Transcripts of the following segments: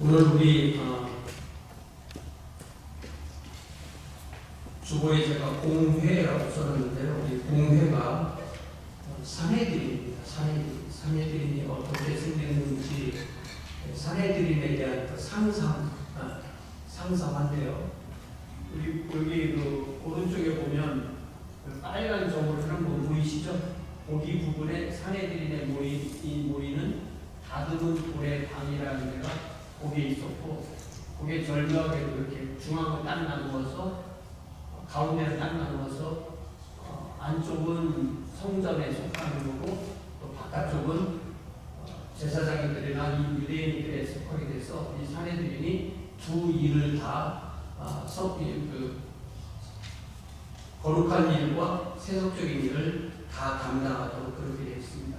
오늘 우리 주보에 제가 공회라고 써놨는데요. 이 공회가 사내들입니다. 사내들이 어떻게 생겼는지 사내들인에 대한 상상한데요. 우리 여기 그 오른쪽에 보면 그 빨간 점으로 하는 거 보이시죠? 거기 부분에 사내들인의 이 모이는 다듬은 돌의 방이라는 데가 거기에 있었고, 거기에 절묘하게도 이렇게 중앙을 딱 나누어서 가운데를 딱 나누어서 안쪽은 성전에 속하는 거고 또 바깥쪽은 제사장들이나 이 유대인들에 속하게 돼서 이 사내들인이 두 일을 다 거룩한 일과 세속적인 일을 다 감당하도록 그렇게 되어 있습니다.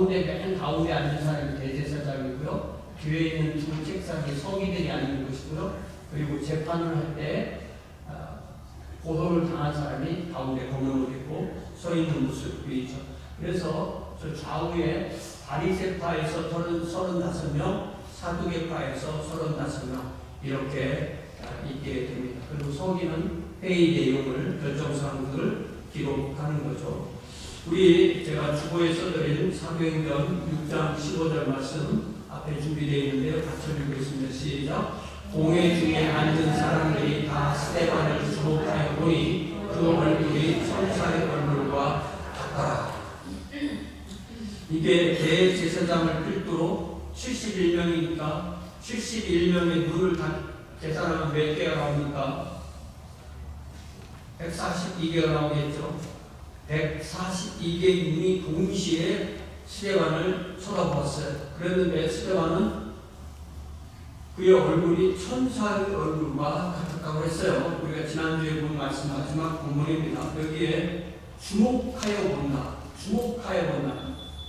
맨 가운데 앉은 사람이 대제사장이고요. 뒤에 있는 두 책상이 서기들이 앉는 것이고요. 그리고 재판을 할 때 고소를 당한 사람이 가운데 검은 옷 입고 서 있는 모습을 보이죠. 그래서 저 좌우에 바리새파에서 35명, 사두개파에서 35명 이렇게 있게 됩니다. 그리고 서기는 회의 내용을 결정사항들을 기록하는 거죠. 제가 주보에 써드린 사도행전 6장 15절 말씀 앞에 준비되어 있는데요. 같이 읽겠습니다. 시작. 공회 중에 앉은 사람들이 다 스데반을 주목하여 보니 그 얼굴이 천사의 얼굴과 같더라. 이게 대제사장을 필두로 71명이니까 71명의 눈을 계산하면 몇 개가 나옵니까? 142개가 나오겠죠. 142개의 눈이 동시에 스데반을 쳐다보았어요. 그랬는데 스데반은 그의 얼굴이 천사의 얼굴과 같았다고 했어요. 우리가 지난주에 본 말씀 마지막 본문입니다. 여기에 주목하여 본다.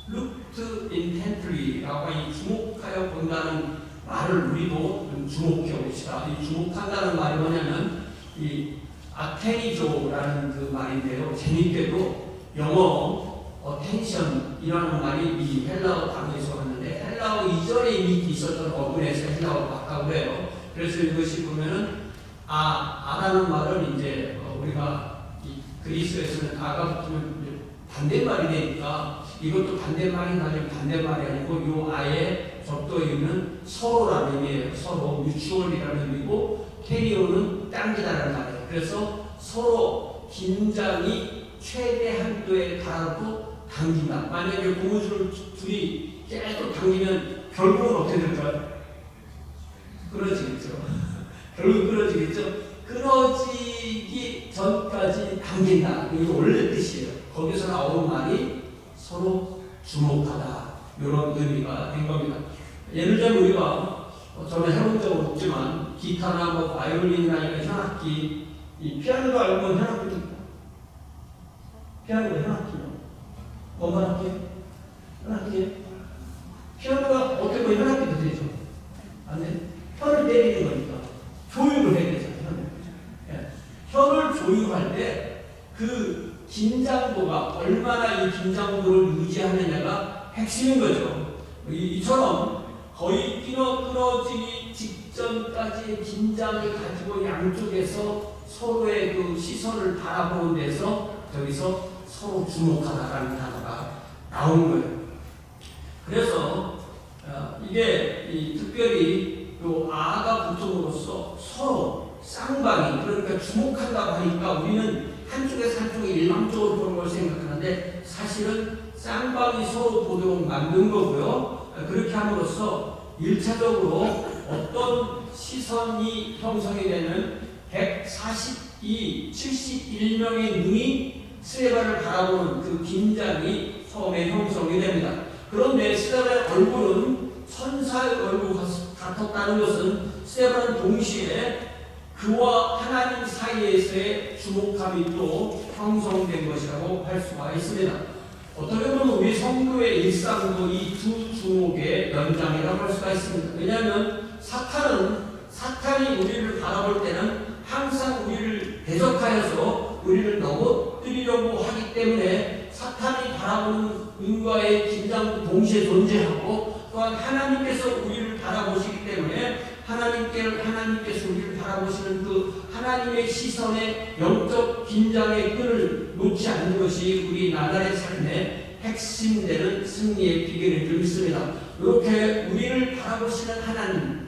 looked intently라고 이 주목하여 본다는 말을 우리도 좀 주목해 봅시다. 이 주목한다는 말이 뭐냐면 이 아테니조라는 그 말인데요. 재밌게도 영어 attention이라는 말이 이 헬라어 단어에서 왔는데 헬라어 이전에 이미 있었던 어근에서 헬라어로 바꿔고 해요. 그래서 이것이 보면은 아라는 말을 이제 우리가 이 그리스에서는 아가 붙으면 반대말이 되니까 이것도 반대말이 나면 반대말이 아니고 요 아의 접두어있는 서로라는 의미예요. 서로 뮤추얼이라는 의미고 테리오는 당기다라는 말이에요. 그래서 서로 긴장이 최대 한도에 달하고 당긴다. 만약에 고무줄을 둘이 계속 당기면 결국은 어떻게 될까요? 끊어지겠죠. 결국 끊어지겠죠. 끊어지기 전까지 당긴다. 이게 원래 뜻이에요. 거기서 나오는 말이 서로 주목하다. 이런 의미가 된 겁니다. 예를 들면 우리가 저는 해본 적은 없지만 기타나 뭐 바이올린이나 이런 현악기, 이 피아노도 알고 현악기입니다. 피아노가 현악기요. 뭔 악기? 현악기. 피아노가 어떻게 보면 현악기도 되죠. 안 돼? 혀를 때리는 거니까 조율을 해야 되잖아요. 예. 혀를 조율할 때 그 긴장도가 얼마나 이 긴장도를 유지하느냐가 핵심인 거죠. 이처럼 거의 끊어지기 직전까지의 긴장을 가지고 양쪽에서 서로의 그 시선을 바라보는 데서 저기서 서로 주목하다라는 단어가 나온 거예요. 그래서 이게 특별히 요 아가 붙음으로써 서로 쌍방이 그러니까 주목한다고 하니까 우리는 한쪽에서 한쪽에 일방적으로 보는 걸 생각하는데 사실은 쌍방이 서로 보도록 만든 거고요. 그렇게 함으로써 1차적으로 어떤 시선이 형성이 되는 71명의 눈이 스데반을 바라보는 그 긴장이 처음에 형성이 됩니다. 그런데 스데반의 얼굴은 천사의 얼굴과 같았다는 것은 스데반은 동시에 그와 하나님 사이에서의 주목함이 또 형성된 것이라고 할 수가 있습니다. 어떻게 보면 우리 성도의 일상도 이 두 주목의 연장이라고 할 수가 있습니다. 왜냐하면 사탄이 우리를 바라볼 때는 항상 우리를 대적하여서 우리를 넘어뜨리려고 하기 때문에 사탄이 바라보는 눈과의 긴장도 동시에 존재하고 또한 하나님께서 우리를 바라보시기 때문에 하나님께서 우리를 바라보시는 그 하나님의 시선의 영적 긴장의 끈을 놓지 않는 것이 우리 나날의 삶의 핵심되는 승리의 비결인 줄 믿습니다. 이렇게 우리를 바라보시는 하나님,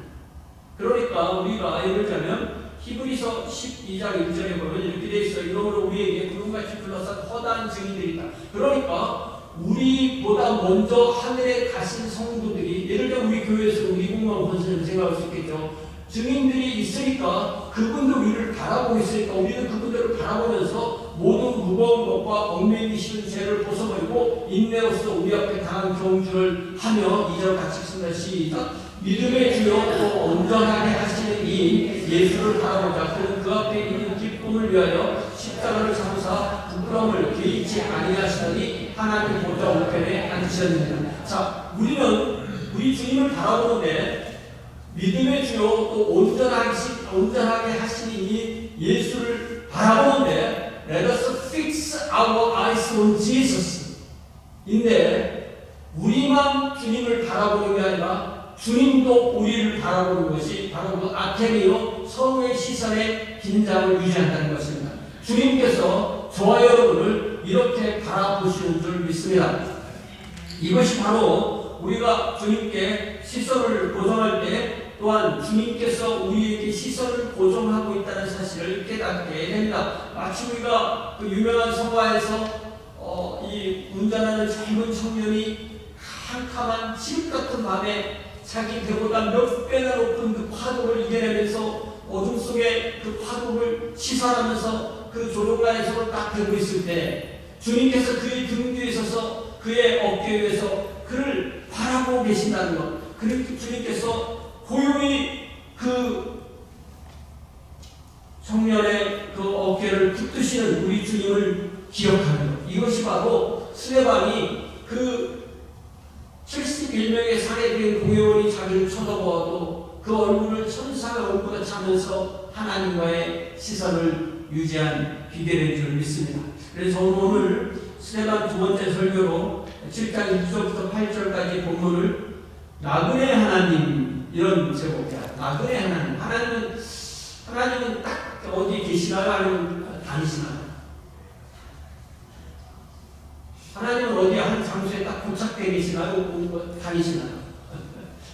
그러니까 우리가 예를 들자면 히브리서 12장 1절에 보면 이렇게 되어 있어요. 이러므로 우리에게 구름같이 둘러싼 허다한 증인들이 있다. 그러니까 우리보다 먼저 하늘에 가신 성도들이, 예를 들어 우리 교회에서 우리 공무원 권사님 생각할 수 있겠죠. 증인들이 있으니까 그분도 우리를 바라보고 있으니까 우리는 그분들을 바라보면서 모든 무거운 것과 얽매이기 쉬운 죄를 벗어버리고 인내로서 우리 앞에 당한 경주를 하며 2절 같이 읽습니다. 시작. 믿음의 주요 또 온전하게 하시는 이 예수를 바라보자. 그는 그 앞에 있는 기쁨을 위하여 십자가를 참사 부끄러움을 개의치 아니하시더니 하나님 보좌 우편에 앉으셨느니라. 자, 우리 주님을 바라보는데 믿음의 주요 또 온전하게 하시는 이 예수를 바라보는데 Let us fix our eyes on Jesus. 인데 우리만 주님을 바라보는 게 아니라 주님도 우리를 바라보는 것이 바로 그 아테네오 성의 시선의 긴장을 유지한다는 것입니다. 주님께서 저와 여러분을 이렇게 바라보시는 줄 믿습니다. 이것이 바로 우리가 주님께 시선을 고정할 때 또한 주님께서 우리에게 시선을 고정하고 있다는 사실을 깨닫게 됩니다. 마치 우리가 그 유명한 성화에서 이 운전하는 젊은 청년이 캄캄한 칠흑 같은 밤에 자기 배보다 몇 배나 높은 그 파도를 이겨내면서 어둠 속에 그 파도를 시선하면서 그 조종관의 손을 딱 대고 있을 때 주님께서 그의 등 뒤에 서서 그의 어깨 위에서 그를 바라보고 계신다는 것. 그렇게 주님께서 고요히 그 청년의 그 어깨를 붙드시는 우리 주님을 기억하는 것. 이것이 바로 스데반이 그 71명의 상해된 공회원이 자기를 쳐다보아도 그 얼굴을 천사가 얼굴보다 차면서 하나님과의 시선을 유지한 비결인 줄 믿습니다. 그래서 오늘 스데반 두 번째 설교로 7장 1절부터 8절까지 본문을 나그네 하나님, 이런 제목이야. 나그네 하나님. 하나님은 딱 어디 계시나요? 아니면 다니시나요? 하나님은 어디 한 장소에 딱 고착되어 계시나요? 다니시나요?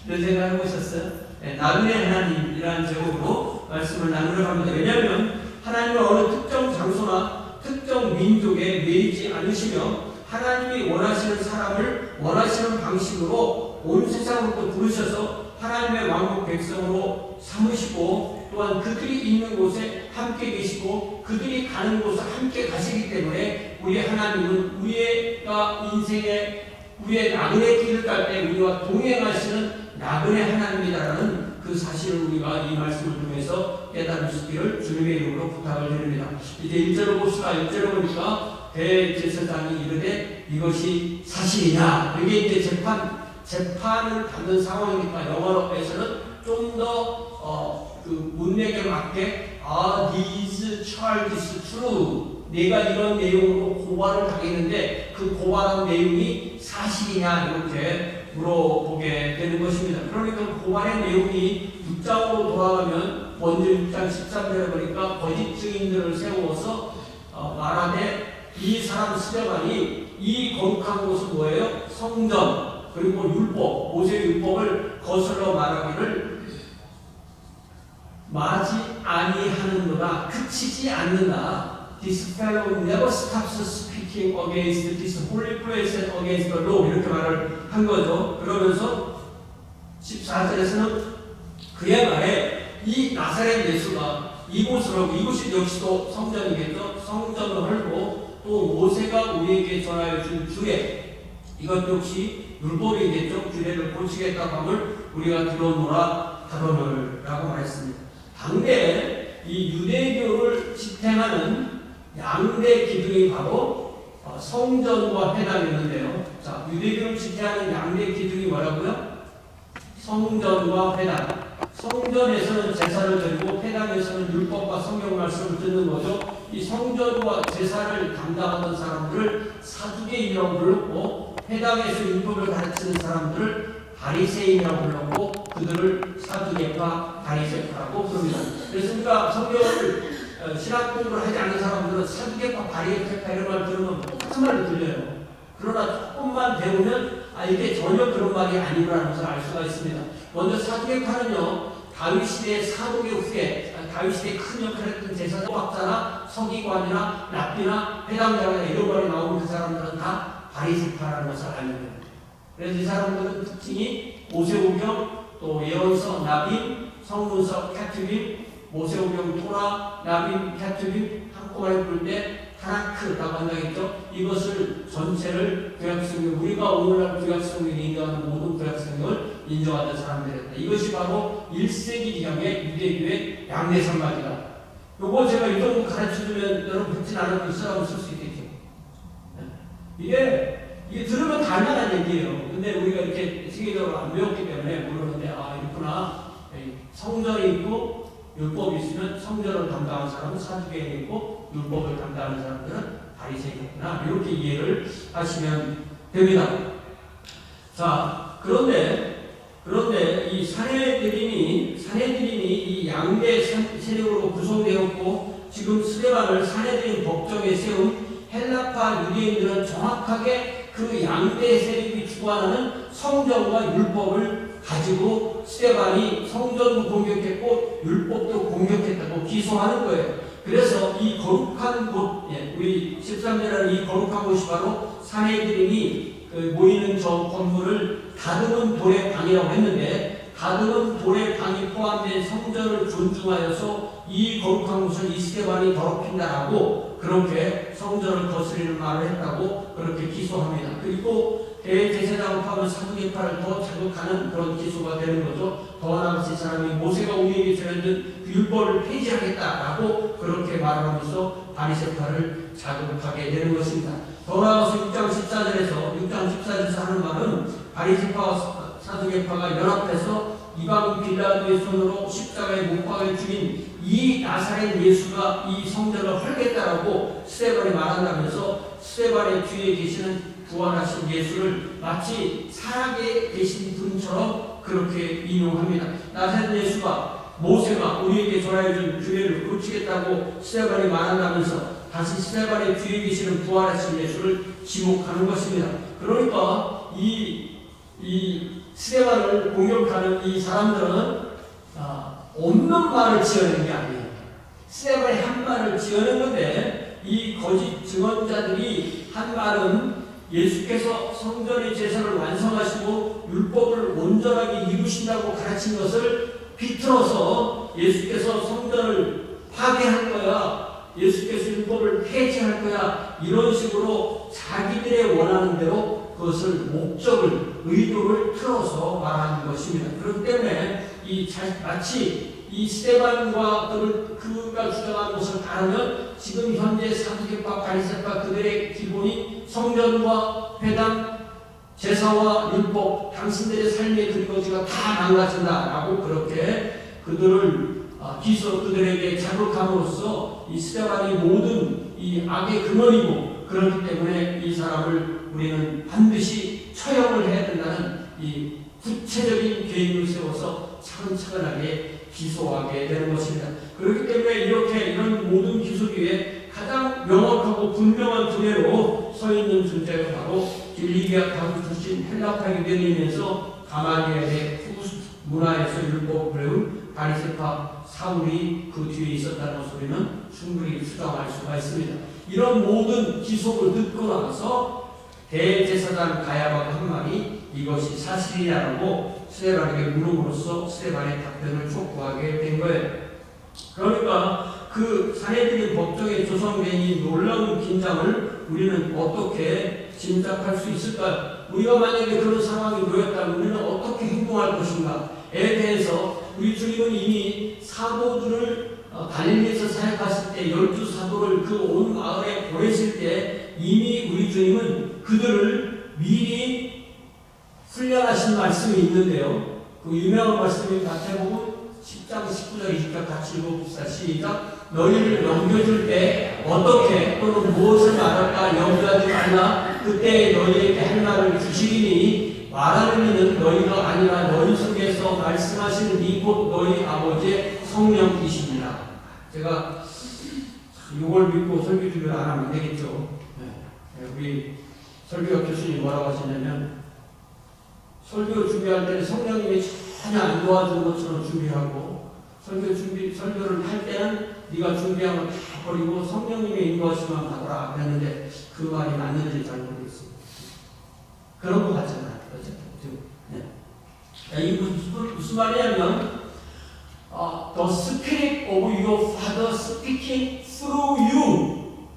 이런 생각 해보셨어요? 네, 나그네 하나님이라는 제목으로 말씀을 나누려고 합니다. 왜냐하면 하나님은 어느 특정 장소나 특정 민족에 매이지 않으시며 하나님이 원하시는 사람을 원하시는 방식으로 온 세상으로부터 부르셔서 하나님의 왕국 백성으로 삼으시고 또한 그들이 있는 곳에 함께 계시고 그들이 가는 곳에 함께 가시기 때문에 우리 하나님은 우리가 인생의 우리의 나그네 길을 갈 때 우리와 동행하시는 나그네 하나님이다라는 그 사실을 우리가 이 말씀을 통해서 깨달을 수 있기를 주님의 이름으로 부탁을 드립니다. 이제 1절을 봅시다. 1절을 보니까 대제사장이 이르되 이것이 사실이냐. 이게 이제 재판을 받는 상황이니까 영어로에서는 좀 더 그 문맥에 맞게 these charges true. 내가 이런 내용으로 고발을 당했는데 그 고발한 내용이 사실이냐 이렇게 물어보게 되는 것입니다. 그러니까 고발의 내용이 6장으로 돌아가면 먼저 6장 13절에 보니까 거짓 증인들을 세워서 말하되 이 사람 스데반이 이 거룩한 곳은 뭐예요? 성전 그리고 율법, 모세의 율법을 거슬러 말하기를 마지 아니하는도다. 그치지 않는다. This fellow never stops speaking against this holy place and against the law. 이렇게 말을 한 거죠. 그러면서 14절에서는 그의 말에 이 나사렛 예수가 이곳으로, 이곳이 역시도 성전이겠죠. 성전을 헐고 또 모세가 우리에게 전하여 준 규례, 이것 역시 율법이겠죠. 규례를 고치겠다고 함을 우리가 들어노라 하거늘 라고 말했습니다. 당대에 이 유대교를 지탱하는 양대 기둥이 바로 성전과 회당이었는데요. 자, 유대교를 지탱하는 양대 기둥이 뭐라고요? 성전과 회당. 성전에서는 제사를 드리고 회당에서는 율법과 성경 말씀을 듣는 거죠. 이 성전과 제사를 담당하던 사람들을 사두개인이라고 불렀고 회당에서 율법을 가르치는 사람들을 바리새인이라고 불렀고 그들을 사두개파, 바리새파라고 부릅니다. 그래서 우리가 성경을 신학 공부를 하지 않는 사람들은 사두개파, 바리새파 이런 말 들으면 똑같은 말로 들려요. 그러나 조금만 배우면 이게 전혀 그런 말이 아니라는 것을 알 수가 있습니다. 먼저 사두개파는요, 다윗 시대의 사독의 후에 다윗 시대에 큰 역할을 했던 제사장 박사나 서기관이나 랍비나 회당장이나 이런 말이 나오는 그 사람들은 다 바리새파라는 것을 알게 됩니다. 그래서 이 사람들은 특징이 모세오경, 또 예언서, 나빔, 성문서, 캐투빔, 모세오경, 토라, 나빔, 캐투빔 한꺼번에 부를 때 타나크라고 한다겠죠. 이것을 전체를 구약성경, 우리가 오늘날 구약성경을 인정하는 모든 구약성경을 인정하는 사람들이었다. 이것이 바로 1세기경의 유대교의 양대산막이다. 요거 제가 이 정도 가르쳐주면 여러분 듣진 않아도 있으라고 쓸 수 있겠죠. 이게 들으면 달만한 얘기예요. 근데 우리가 이렇게 세계적으로 안 배웠기 때문에 모르는데, 이렇구나. 성전이 있고 율법이 있으면 성전을 담당하는 사람은 사두개인이 있고 율법을 담당하는 사람들은 바리새인이구나. 이렇게 이해를 하시면 됩니다. 자, 그런데 이 사내들인이 이 양대 세력으로 구성되었고 지금 스데반을 사내들인 법정에 세운 헬라파 유대인들은 정확하게 그 양대 세력이 주관하는 성전과 율법을 가지고 스데반이 성전도 공격했고 율법도 공격했다고 기소하는 거예요. 그래서 이 거룩한 곳, 우리 13절에는 이 거룩한 곳이 바로 사내들인이 모이는 저 건물을 다듬은 돌의 방이라고 했는데, 다듬은 돌의 방이 포함된 성전을 존중하여서 이 거룩한 곳을 이 스데반이 더럽힌다라고 그렇게 성전을 거스리는 말을 했다고 그렇게 기소합니다. 그리고 대제사장을 포함한 사두개파를 더 자극하는 그런 기소가 되는 거죠. 더 나아가서 이 사람이 모세가 우리에게 전해준 그 율법을 폐지하겠다라고 그렇게 말하면서 바리새파를 자극하게 되는 것입니다. 더 나아가서 6장 14절에서 하는 말은 바리새파와 사두개파가 연합해서 이방인 빌라도의 손으로 십자가에 못 박아 죽인 이 나사렛 예수가 이 성전을 헐겠다라고 스데반이 말한다면서 스데반의 뒤에 계시는 부활하신 예수를 마치 살아계 계신 분처럼 그렇게 인용합니다. 나사렛 예수가 모세가 우리에게 전하여준 규례를 고치겠다고 스데반이 말한다면서 다시 스데반의 뒤에 계시는 부활하신 예수를 지목하는 것입니다. 그러니까 이 스데반을 공격하는 이 사람들은 없는 말을 지어낸 게 아니에요. 스데반이 한 말을 지어낸 건데, 이 거짓 증언자들이 한 말은 예수께서 성전의 제사를 완성하시고 율법을 온전하게 이루신다고 가르친 것을 비틀어서 예수께서 성전을 파괴할 거야, 예수께서 율법을 폐지할 거야, 이런 식으로 자기들의 원하는 대로 그것을 목적을, 의도를 틀어서 말하는 것입니다. 그렇기 때문에 마치 이 스데반과 그가 주장한 것을 다르면 지금 현재 사두개파, 바리새파 그들의 기본인 성전과 회당, 제사와 율법, 당신들의 삶의 근거지가 다 망가진다라고 그렇게 그들에게 자극함으로써 이 스데반이 모든 이 악의 근원이고, 그렇기 때문에 이 사람을 우리는 반드시 처형을 해야 된다는 이 구체적인 계획을 세워서 차근차근하게 기소하게 되는 것입니다. 그렇기 때문에 이런 모든 기소 뒤에 가장 명확하고 분명한 두뇌로 서 있는 존재가 바로 길리기아 다수 출신 헬라파 유대인이면서 가말리엘의 문화에서 율법을 배운 바리새파 사울이 그 뒤에 있었다는 것을 우리는 충분히 추정할 수가 있습니다. 이런 모든 기속을 듣고 나서 대제사장 가야바가 한 말이 이것이 사실이냐고 스데반에게 물음으로써 스데반의 답변을 촉구하게 된 거예요. 그러니까 그 사내들인 법정에 조성된 이 놀라운 긴장을 우리는 어떻게 짐작할 수 있을까요? 우리가 만약에 그런 상황에 놓였다면 우리는 어떻게 행동할 것인가에 대해서 우리 주님은 이미 사도들을 갈릴리에서 사역하실 때 12사도를 그 온 마을에 보내실 때 이미 우리 주님은 그들을 미리 훈련하신 말씀이 있는데요. 그 유명한 말씀이 마태복음 10장 19절 20절 같이 읽어봅시다. 시작. 너희를 넘겨줄 때 어떻게 또는 무엇을 말할까 염려하지 말라. 그때 너희에게 할 말을 주시리니 말하는 이는 너희가 아니라 너희 속에서 말씀하시는 이 곧 너희 아버지의 성령이십니다. 제가 이걸 믿고 설교 준비를 안 하면 안 되겠죠. 우리 설교 교수님 뭐라고 하시냐면, 설교 준비할 때는 성령님이 전혀 안 도와주는 것처럼 준비하고, 설교를 할 때는 네가 준비한 거 다 버리고 성령님의 인도하시면 가더라 그랬는데, 그 말이 맞는지 잘 모르겠습니다. 그런 거 같잖아요. 이 무슨 말이냐면, The Spirit of your Father speaking through you.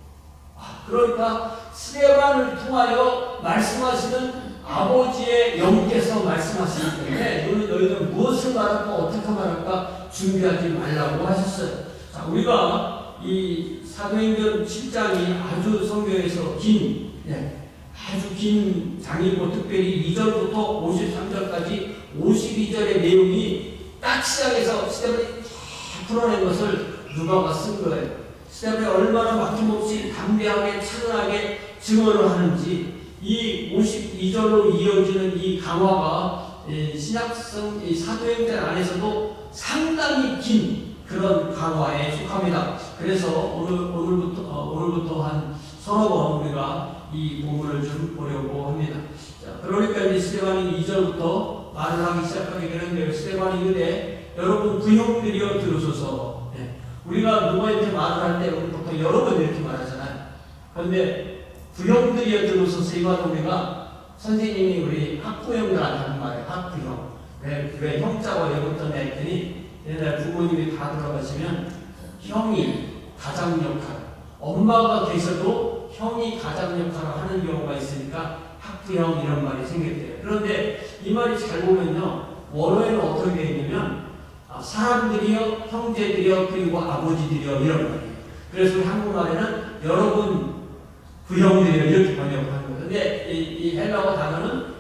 그러니까 스데반을 통하여 말씀하시는 아버지의 영께서 말씀하시기 때문에 너희는 무엇을 말할까 어떻게 말할까 준비하지 말라고 하셨어요. 자, 우리가 이 사도행전 7장이 아주 성경에서 아주 긴 장이고, 특별히 2절부터 53절까지 52절의 내용이 딱 시작해서 스데반이 다 풀어낸 것을 누가가 쓴 거예요. 스데반이 얼마나 막힘없이 담대하게 찬란하게 증언을 하는지, 이 52절로 이어지는 이 강화가 신약성 사도행전 안에서도 상당히 긴 그런 강화에 속합니다. 그래서 오늘부터 한 서너 번 우리가 이 부분을 좀 보려고 합니다. 자, 그러니까 이제 스데반이 2절부터 말을 하기 시작하게 되는데요. 스데반이 이르되 여러분 부형들이여 들으소서. 우리가 누구한테 말을 할 때 우리 보통 여러 번 이렇게 말하잖아요. 그런데 부형들이여 들으소서, 이거는 우리가 선생님이 우리 학부형들한테 하는 말이에요. 학부형. 왜 형자가 왜 붙었냐 했더니, 옛날에 부모님이 다 들어가시면 형이 가장 역할, 엄마가 계셔도 형이 가장 역할을 하는 경우가 있으니까 학부형 이런 말이 생겼대요. 그런데 이 말이 잘 보면요, 원어에는 어떻게 되어 있냐면 사람들이요, 형제들이요, 그리고 아버지들이요, 이런 말이에요. 그래서 우리 한국말에는 여러분 부형들이요 이렇게 번역을 하는 거예요. 근데 이 헬라어 단어는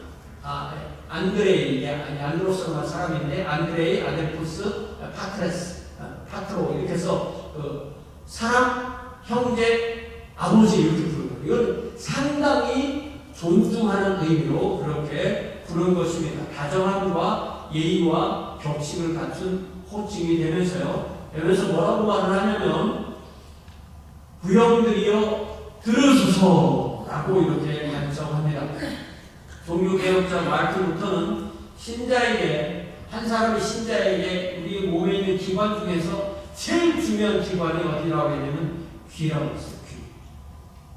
안드레이, 안드로스라는 사람인데, 안드레이, 아델푸스, 파트레스, 파트로 이렇게 해서 사람, 형제, 아버지 이렇게 부르는 거예요. 이건 상당히 존중하는 의미로 그렇게 부르는 것입니다. 다정함과 예의와 격식을 갖춘 호칭이 되면서요. 그래서 뭐라고 말을 하냐면, 부형들이여 들으소서라고 이렇게 간청합니다. 종교개혁자 마르틴부터는 신자에게, 한 사람의 신자에게 우리 몸에 있는 기관 중에서 제일 중요한 기관이 어디라고 하냐면 귀라고 했어요. 귀.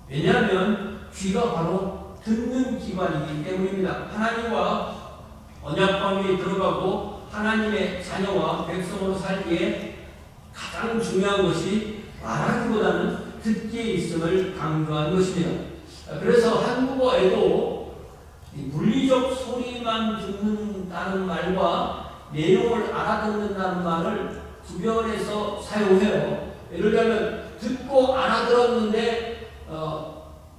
왜냐하면 귀가 바로 듣는 기관이기 때문입니다. 하나님과 언약 관계에 들어가고 하나님의 자녀와 백성으로 살기에 가장 중요한 것이 말하기보다는 듣기에 있음을 강조한 것입니다. 그래서 한국어에도 물리적 소리만 듣는다는 말과 내용을 알아듣는다는 말을 구별해서 사용해요. 예를 들면 듣고 알아들었는데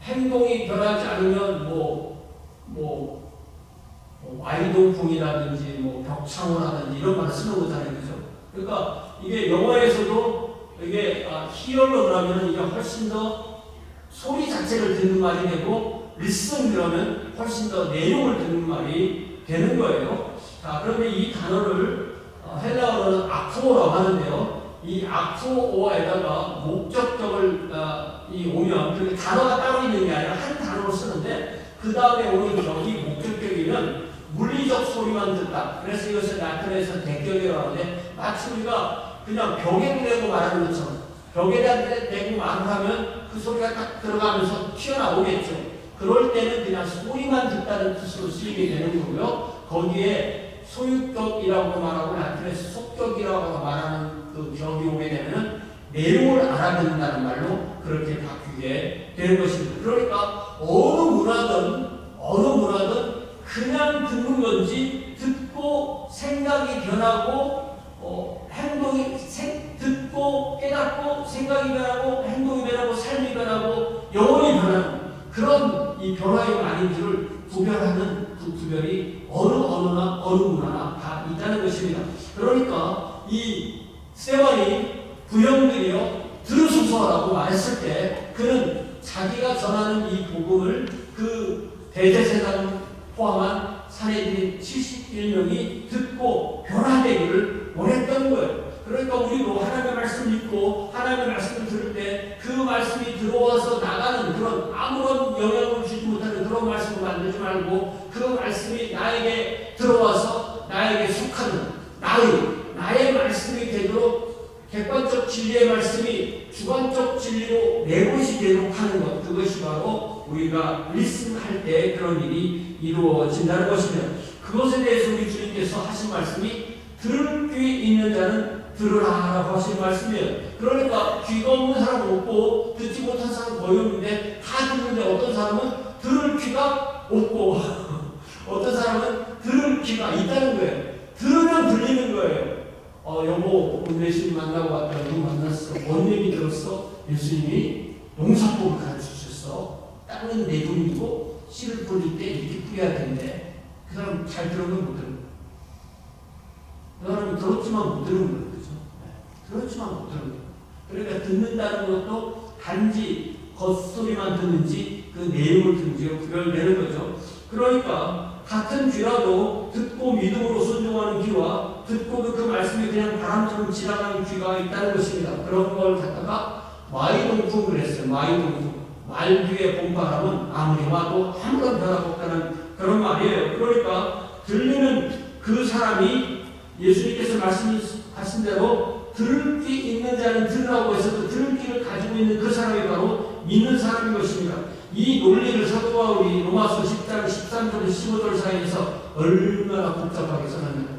행동이 변하지 않으면 와이동풍이라든지 벽창호라든지 이런 말을 쓰는 거잖아요. 그죠? 그러니까 이게 영어에서도 이게 히어로 그러면 이게 훨씬 더 소리 자체를 듣는 말이 되고, listen 그러면 훨씬 더 내용을 듣는 말이 되는 거예요. 자, 그런데 이 단어를 헬라어로는 아쿠오라고 하는데요. 이 아쿠오에다가 목적격을 오면, 그 단어가 따로 있는 게 아니라 한 단어로 쓰는데, 그 다음에 오는 격이 목적격이면 물리적 소리만 듣다. 그래서 이것을 라틴에서 대격이라고 하는데, 마치 우리가 그냥 벽에 대고 말하는 것처럼, 벽에 대고 말을 하면 그 소리가 딱 들어가면서 튀어나오겠죠. 그럴 때는 그냥 소리만 듣다는 뜻으로 쓰이게 되는 거고요. 거기에 소유격이라고 말하고 라틴에서 속격이라고 말하는 그 격이 오게 되면 내용을 알아듣는다는 말로 그렇게 바뀌게 되는 것입니다. 그러니까 어느 문화든 그냥 듣는 건지, 듣고 생각이 변하고 행동이 듣고 깨닫고 생각이 변하고 행동이 변하고 삶이 변하고 영혼이 변하는 그런 이 변화의 아닌지를 구별하는 그 구별이 어느 문화나 다 있다는 것입니다. 그러니까 이 스데반이 부형들이여 들으소서라고 말했을 때, 그는 자기가 전하는 이 복음을 그 대제사장을 포함한 사내들인 71명이 듣고 변화되기를 원했던 거예요. 그러니까 우리도 하나님의 말씀을 읽고 하나님의 말씀을 들을 때 그 말씀이 들어와서 나가는 그런 아무런 영향을 주지 못하는 그런 말씀을 만들지 말고 그 말씀이 나에게 들어와서 나에게 속하는 나의 말씀이 되도록 객관적 진리의 말씀이 주관적 진리로 내 것이 되도록 하는 것, 그것이 바로 우리가 리슨할 때 그런 일이 이루어진다는 것이며, 그것에 대해서 우리 주님께서 하신 말씀이 들을 귀 있는 자는 들으라라고 하신 말씀이에요. 그러니까 귀가 없는 사람은 없고 듣지 못한 사람은 거의 없는데 다 듣는데 어떤 사람은 들을 귀가 없고 어떤 사람은 들을 귀가 있다는 거예요. 들으면 들리는 거예요. 여보 오늘 예수님 만나고 왔다. 누구 만났어? 뭔 얘기 들었어? 예수님이 농사법을 가르쳐주셨어. 땅은 내 돈이고 씨를 뿌릴 때 이렇게 뿌려야 된대. 그 사람 잘 들으면 못 들은 거예요. 그 사람은 들었지만 못 들은 거예요. 그죠? 들었지만 못 들은 거예요. 그러니까 듣는다는 것도 단지 겉소리만 듣는지 그 내용을 듣는지가 구별되는 거죠. 그러니까 같은 귀라도 듣고 믿음으로 순종하는 귀와 듣고도 그 말씀이 그냥 바람처럼 지나가는 귀가 있다는 것입니다. 그런 걸 갖다가 마이동풍을 했어요. 마이동풍. 말 뒤에 봄바람은 아무리 와도 아무런 변화가 없다는 그런 말이에요. 그러니까 들리는 그 사람이 예수님께서 말씀하신 대로 들을 귀 있는 자는 들으라고 해서 그 들을 귀를 가지고 있는 그 사람이 바로 믿는 사람인 것입니다. 이 논리를 사도 바울이 로마서 10장 13절 15절 사이에서 얼마나 복잡하게 써놨는가.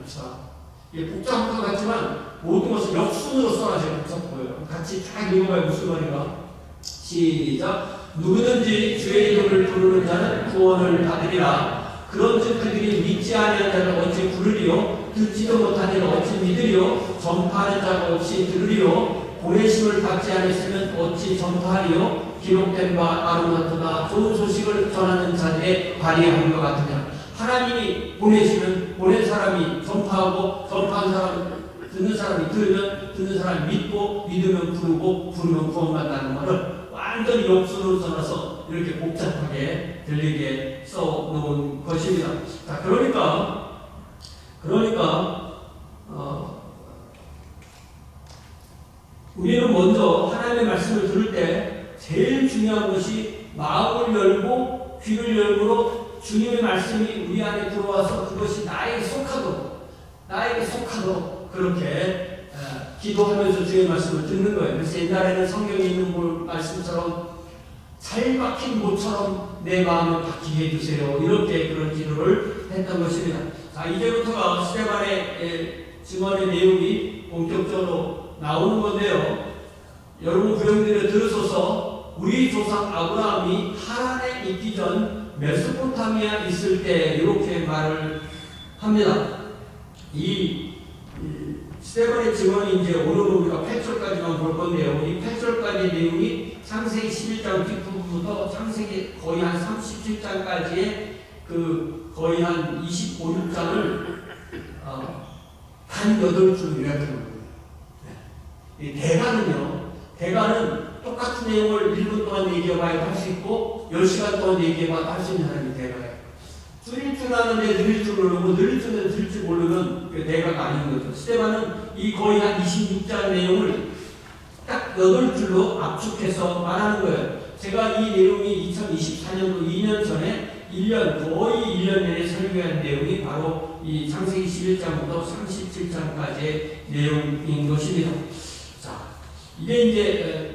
이게 복잡한 것 같지만 모든 것을 역순으로 써가지고 복잡해요. 같이 쫙 읽어봐요. 무슨 말인가. 시작. 누구든지 주의 이름을 부르는 자는 구원을 받으리라. 그런즉 그들이 믿지 아니하는 자를 어찌 부르리요? 듣지도 못하는 자를 어찌 믿으리요? 전파하는 자가 없이 들으리요? 보내심을 받지 않았으면 어찌 전파하리요? 기록된 바 아름다우나 좋은 소식을 전하는 자들의 발휘하는 것 같으냐. 하나님이 보내시면 보낸 사람이 전파하고 전파한 사람 듣는 사람이 들으면 듣는 사람이 믿고 믿으면 부르고 부르면 구원받는다는 말을 완전히 역순으로 써놔서 이렇게 복잡하게 들리게 써놓은 것입니다. 자, 그러니까 우리는 먼저 하나님의 말씀을 들을 때 제일 중요한 것이 마음을 열고 귀를 열므로 주님의 말씀이 우리 안에 들어와서 그것이 나에게 속하도록 그렇게 기도하면서 주의 말씀을 듣는 거예요. 그래서 옛날에는 성경에 있는 말씀처럼 잘 박힌 모처럼 내 마음을 박히게 해주세요. 이렇게 그런 기도를 했던 것입니다. 자, 이제부터가 스데반의 증언의 내용이 본격적으로 나오는 건데요. 여러분 구형들을 들으소서. 우리 조상 아브라함이 하란에 있기 전 메소포타미아 있을 때 이렇게 말을 합니다. 이 스데반의 증언이 이제 오늘 우리가 8절까지만 볼 건데요. 이 8절까지 내용이 창세기 11장 뒷부분부터 창세기 거의 한 37장까지의 그 거의 한 25, 6장을 한 8줄로 요약해 놓은 거예요. 이 대가는 똑같은 내용을 1분 동안 얘기해봐야 할 수 있고 10시간 동안 얘기해봐야 할 수 있는 사람이 대가예요. 줄일 줄 아는데 늘릴 줄 모르고 늘릴 줄은 들릴 줄 모르면 그 대가가 아닌 거죠. 스데반은 이 거의 한 26장 내용을 딱 8줄로 압축해서 말하는 거예요. 제가 이 내용이 2024년도 2년 전에 거의 1년 내내 설교한 내용이 바로 이 창세기 11장부터 37장까지의 내용인 것입니다. 자, 이게 이제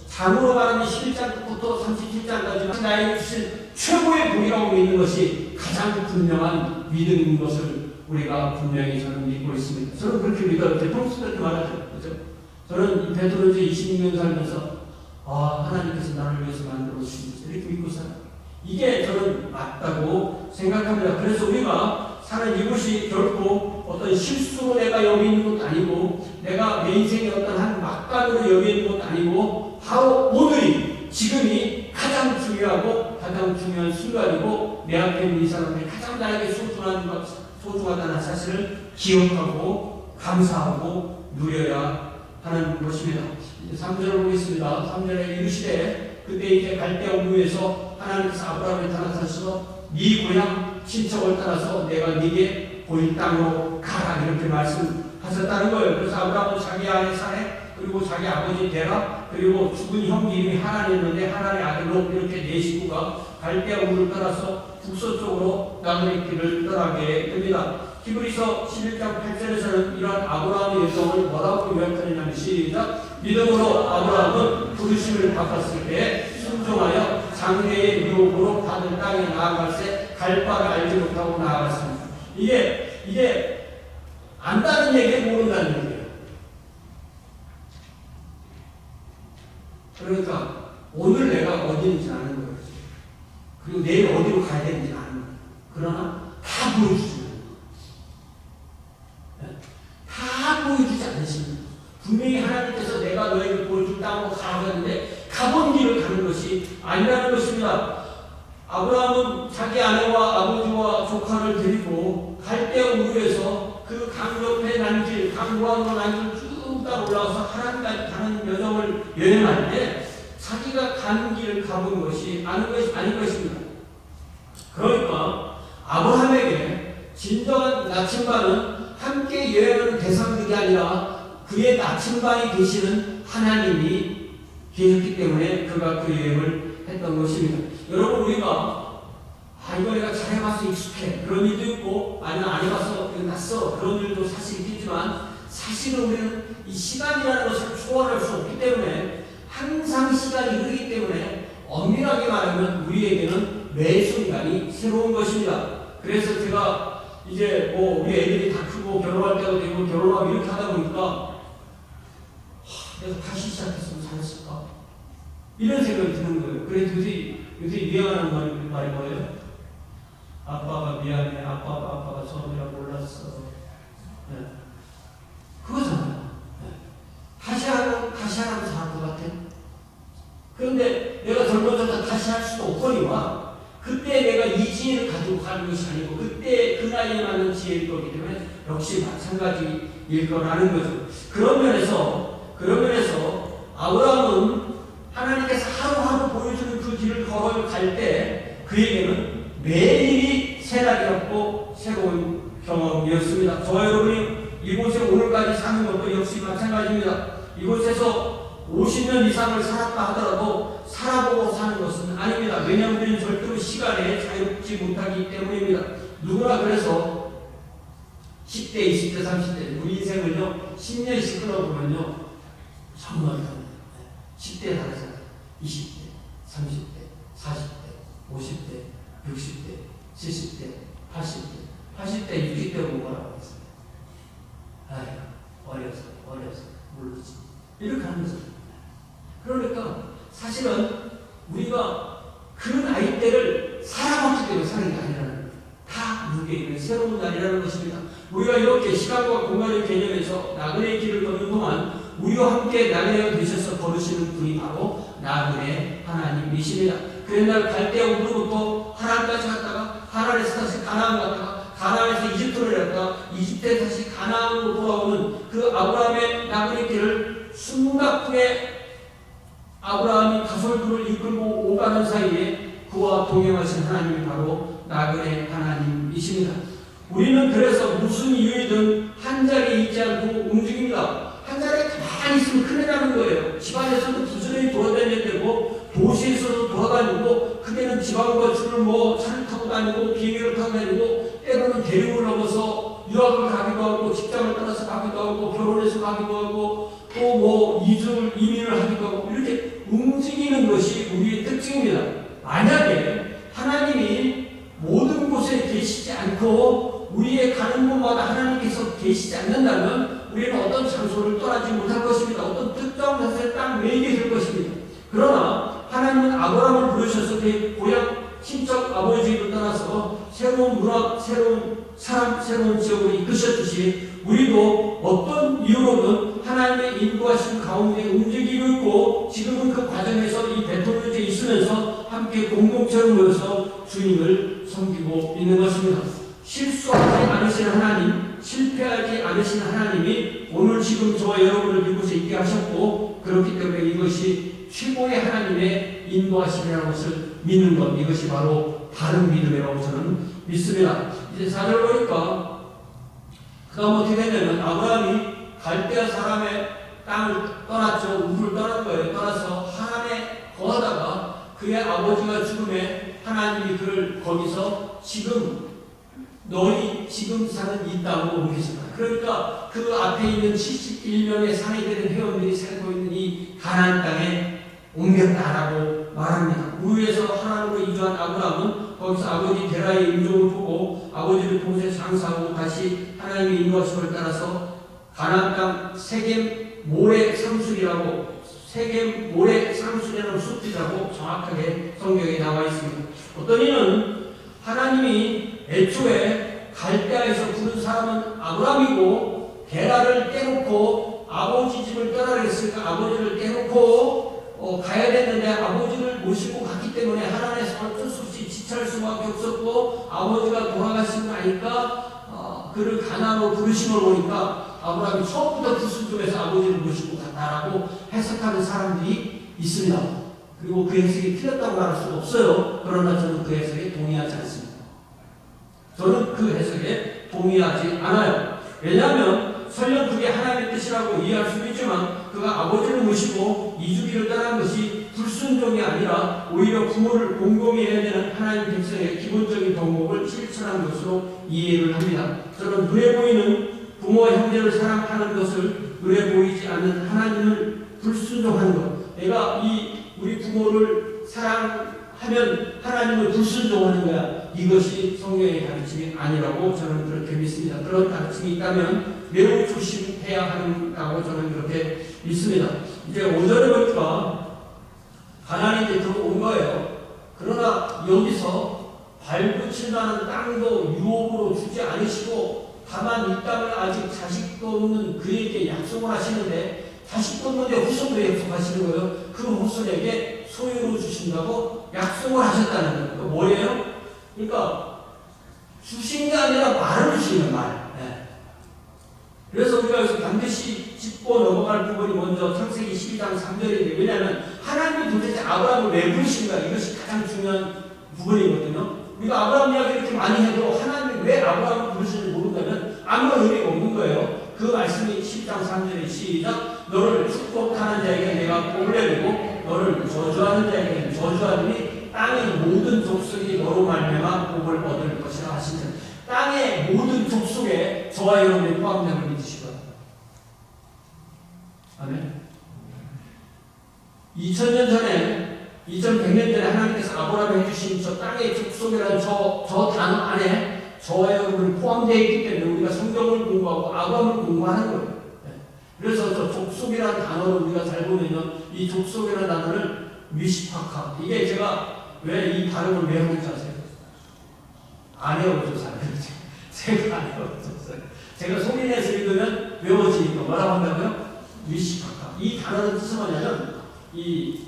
장으로 말하는 11장부터 37장까지 나에게 주신 최고의 복이라고 믿는 것이 가장 분명한 믿음인 것을 우리가 분명히 저는 믿고 있습니다. 저는 그렇게 믿어요. 대통령도 그렇게 말하죠. 그렇죠? 저는 베드로즈 26년 살면서 하나님께서 나를 위해서 만들어 주신 것 이렇게 믿고 살아요. 이게 저는 맞다고 생각합니다. 그래서 우리가 사는 이곳이 결코 어떤 실수로 내가 여기 있는 것도 아니고 내가 내 인생의 어떤 한 막간으로 여기 있는 것도 아니고 바로 오늘이 지금이 가장 중요하고 가장 중요한 순간이고 내 앞에 있는 이 사람들이 가장 나에게 소중하다는 사실을 기억하고 감사하고 누려야 하는 것입니다. 이제 3절을 보겠습니다. 3절에 이르시되 그때 이제 갈대아 우에서 하나님께서 아브라함에 나타나셔서 네 고향 친척을 따라서 내가 네게 보일 땅으로 가라 이렇게 말씀하셨다는 거예요. 그래서 아브라함은 자기 아내 사례 그리고 자기 아버지 데라 그리고 죽은 형 이름이 하란이었는데 하란의 아들로 이렇게 네 식구가 갈대아 우를 따라서 북서쪽으로 나그네 길을 떠나게 됩니다. 히브리서 11장 8절에서는 이러한 아브라함의 여정을 뭐라고 요약하느냐면 시작 믿음으로 아브라함은 부르심을 받았을 때 순종하여 장래의 유업으로 받은 땅에 나아갈새 갈 바를 알지 못하고 나아갔습니다. 이게 안다는 얘기에 모른다는 얘기예요. 그러니까 오늘 내가 어디 있는지 아는 거예요. 그리고 내일 어디로 가야 되는지 아는 거예요. 그러나 다 보여주지 다 보여주지 않으십니다. 분명히 하나님께서 내가 너에게 보여줄 땅으로 가라고 했는데 가본 길을 가는 것이 아니라는 것입니다. 아브라함은 자기 아내와 아버지와 조카를 데리고 갈대아 우르에서 그 강 옆에 난길, 강무한으로 난길 쭉 따라 올라와서 하나님까지 가는 여정을 여행할 때 자기가 가는 길을 가본 것이 아닌 것입니다. 그러니까 아브라함에게 진정한 나침반은 함께 여행하는 대상들이 아니라 그의 나침반이 되시는 하나님이 계셨기 때문에 그가 그 여행을 했던 것입니다. 여러분 우리가 이거 내가 잘해봐서 익숙해 그런 일도 있고 아니면 안 해봐서 낯서 그런 일도 사실 있겠지만 사실은 우리는 이 시간이라는 것을 초월할 수 없기 때문에 항상 시간이 흐르기 때문에 엄밀하게 말하면 우리에게는 매 순간이 새로운 것입니다. 그래서 제가 이제 우리 애들이 다 크고 결혼할 때가 되고 결혼하고 이렇게 하다 보니까 내가 다시 시작했으면 잘했을까? 이런 생각이 드는 거예요. 그래서 요새 유행하는 말이 뭐예요? 아빠가 미안해. 아빠가 처음이라 몰랐어. 네. 그거잖아요. 네. 다시 하라면 잘할 것 같아. 그런데 내가 젊어져서 다시 할 수도 없거니와 그때 내가 이 지혜를 가지고 가는 것이 아니고 그때 그 나이에 맞는 지혜일 거기 때문에 역시 마찬가지일 거라는 거죠. 그런 면에서 아브라함은 하나님께서 하루하루 보여주는 그 길을 걸어갈 때 그에게는 매일이 새날이었고 새로운 경험이었습니다. 저와 여러분이 이곳에 오늘까지 사는 것도 역시 마찬가지입니다. 이곳에서 50년 이상을 살았다 하더라도 살아보고 사는 것은 아닙니다. 왜냐하면 우리는 절대로 시간에 자유롭지 못하기 때문입니다. 누구나 그래서 10대, 20대, 30대 우리 인생을요 10년씩 끌어보면요 정말 10대 다르잖아요. 20대, 30대, 40대, 50대, 60대, 70대, 80대, 80대, 60대로 뭐라고 했어요. 어려서 모르지. 이렇게 하는 거죠. 그러니까 사실은 우리가 그 나이 때를 살아봤기 때문에 사는 게 아니라는 거예요. 다 누게 있는 새로운 날이라는 것입니다. 우리가 이렇게 시간과 공간의 개념에서 나그네의 길을 걷는 동안 우리와 함께 나그네가 되셔서 걸으시는 분이 바로 나그네 하나님이십니다. 그 옛날 갈대아 우르부터 하란까지 갔다가 하란에서 다시 가나안 갔다가 가나안에서 이집트로 갔다가 이집트에 다시 가나안으로 돌아오는 그 아브라함의 나그네 길을 숨가쁘게 아브라함이 가솔들을 이끌고 오가는 사이에 그와 동행하신 하나님이 바로 나그네 하나님이십니다. 우리는 그래서 무슨 이유이든 한 자리에 있지 않고 움직입니다. 한 자리에 가만히 있으면 큰일 나는 거예요. 집안에서도 부지런히 돌아다녀야 되고 도시에서도 돌아다니고 그때는 지방과 줄을 차를 타고 다니고 비행기를 타고 다니고 때로는 대륙을 넘어서 유학을 가기도 하고 직장을 떠나서 가기도 하고 결혼해서 가기도 하고 또 이민을 하기도 하고 이렇게 움직이는 것이 우리의 특징입니다. 만약에 하나님이 모든 곳에 계시지 않고 우리의 가는 곳마다 하나님께서 계시지 않는다면 우리는 어떤 장소를 떠나지 못할 것입니다. 어떤 특정 장소에 딱 매이게 될 것입니다. 그러나 하나님은 아브라함을 부르셔서 그의 고향 친척 아버지를 떠나서 새로운 문화, 새로운 사람, 새로운 지역으로 이끄셨듯이 우리도 어떤 이유로든 하나님의 인도하신 가운데 움직이고 있고 지금은 그 과정에서 이 베토르에 있으면서 함께 공동체로 모여서 주님을 섬기고 있는 것입니다. 실수하지 않으시는 하나님, 실패하지 않으시는 하나님이 오늘 지금 저와 여러분을 이곳에 있게 하셨고 그렇기 때문에 이것이 최고의 하나님의 인도하심이라는 것을 믿는 것, 이것이 바로 바른 믿음이라고 저는 믿습니다. 이제 4절 보니까 그 다음 어떻게 되냐면 아브라함이 갈대아 사람의 땅을 떠났죠. 우를 떠난 거예요. 떠나서 하란에 거하다가 그의 아버지가 죽음에 하나님이 그를 거기서 지금 너희 지금 사는 이 땅으로 옮기셨다. 그러니까 그 앞에 있는 71명의 산에 되는 회원들이 살고 있는 이 가나안 땅에 옮겼다라고 말합니다. 우에서 하나님으로 이주한 아브라함은 거기서 아버지 데라의 인종을 보고 아버지를 동시에 장사하고 다시 하나님의 인도하심을 따라서 가나안 땅 세겜 모래 상술이라고 세겜 모래 상술이라는 숲이라고 정확하게 성경에 나와 있습니다. 어떤 이는 하나님이 애초에 갈대아에서 부른 사람은 아브라함이고 게라를 떼놓고 아버지 집을 떠나려 했으니까 아버지를 떼놓고 가야 됐는데 아버지를 모시고 갔기 때문에 하나님께서 어쩔 수 없이 지체할 수밖에 없었고 아버지가 돌아가신 거 아니까 그를 가나안으로 부르심을 보니까 아브라함이 처음부터 그 수준에서 아버지를 모시고 갔다라고 해석하는 사람들이 있습니다. 그리고 그 해석이 틀렸다고 말할 수는 없어요. 그러나 저는 그 해석에 동의하지 않습니다. 저는 그 해석에 동의하지 않아요. 왜냐하면 설령 그게 하나님의 뜻이라고 이해할 수도 있지만 그가 아버지를 모시고 이주기를 떠난 것이 불순종이 아니라 오히려 부모를 공경히 해야 되는 하나님 백성의 기본적인 덕목을 실천한 것으로 이해를 합니다. 저는 눈에 보이는 부모와 형제를 사랑하는 것을 눈에 보이지 않는 하나님을 불순종하는 것. 내가 우리 부모를 사랑하면 하나님을 불순종하는 거야. 이것이 성경의 가르침이 아니라고 저는 그렇게 믿습니다. 그런 가르침이 있다면 매우 조심해야 한다고 저는 그렇게 믿습니다. 이제 5절에 보니까 가나안이 이제 들어온 거예요. 그러나 여기서 발붙일만한 땅도 유업으로 주지 않으시고 다만 이 땅을 아직 자식도 없는 그에게 약속을 하시는데 자식도 없는데 후손도 약속하시는 거예요. 그 후손에게 소유로 주신다고 약속을 하셨다는 거예요. 뭐예요? 그러니까 주신 게 아니라 말을 주시는 말. 네. 그래서 우리가 여기서 반드시 짚고 넘어갈 부분이 먼저 창세기 12장 3절인데 왜냐하면 하나님이 도대체 아브라함을 왜 부르신가 이것이 가장 중요한 부분이거든요. 우리가 아브라함 이야기 이렇게 많이 해도 하나님이 왜 아브라함을 부르시는지 모른다면 아무런 의미가 없는 거예요. 그 말씀이 10장 3절에 시작 너를 축복하는 자에게 내가 복을 내리고 너를 저주하는 자에게 저주하리니 땅의 모든 족속이 너로 말미암아 복을 얻을 것이라 하시는 땅의 모든 족속에 저와 여러분이 포함됨을 믿으시고요. 아멘. 2000년 전에 2100년 전에 하나님께서 아브라함에 해주신 저 땅의 족속이라는 저 단어 안에 저와 여러분이 포함되어 있기 때문에 우리가 성경을 공부하고 아브라함을 공부하는 거예요. 그래서 저 족속이라는 단어를 우리가 잘 보면요. 이 족속이라는 단어를 미시파카. 이게 제가 왜 이 발음을 왜 하는지 아세요? 안 외워졌어요. 제가 안 외워졌어요. 제가 소리내서 읽으면 외워지니까 뭐라고 한다고요? 미시파카. 이 단어는 뜻은 뭐냐면 이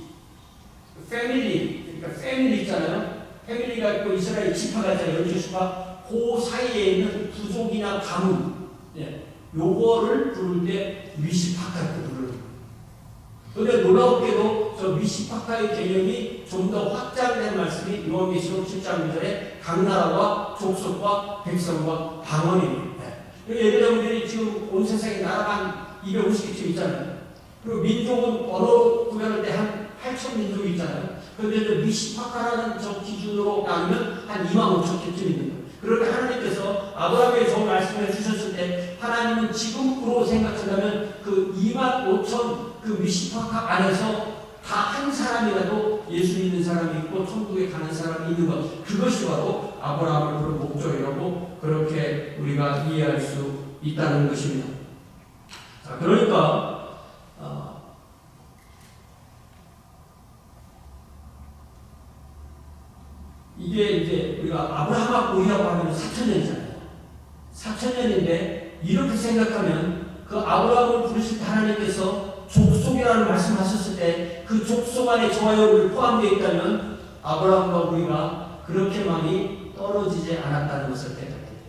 패밀리, 그러니까 패밀리 있잖아요. 패밀리가 있고 이스라엘 지파가 있잖아요. 열두 지파. 그 사이에 있는 부족이나 가문. 예. 요거를 부를 때 미시파카를 부르는. 그런데 놀라웠게도 저 미시파카의 개념이 좀 더 확장된 말씀이 요한계시록 7장 2절에 각 나라와 족속과 백성과 방언입니다. 예배자분들이 지금 온 세상에 나라가 한 250개쯤 있잖아요. 그리고 민족은 언어 구별할 때 한 8천 민족이 있잖아요. 그런데 미시파카라는 저 기준으로 나누면 한 2만 5천 개쯤 있는 거예요. 그런데 하나님께서 아브라함에게 저 말씀을 주셨을 때 하나님은 지금으로 생각한다면 그 2만 5천 그 미시파카 안에서 다 한 사람이라도 예수 믿는 사람이 있고 천국에 가는 사람이 있는 것. 그것이 바로 아브라함을 부른 목적이라고 그렇게 우리가 이해할 수 있다는 것입니다. 자, 그러니까 이게 이제 우리가 아브라함하고 우리라고 하면 4,000년이잖아요. 4,000년인데 이렇게 생각하면 그 아브라함을 부르실 때 하나님께서 족속이라는 말씀하셨을 때 그 족속 안에 저와 여러분이 포함되어 있다면 아브라함과 우리가 그렇게 많이 떨어지지 않았다는 것을 깨닫게 돼요.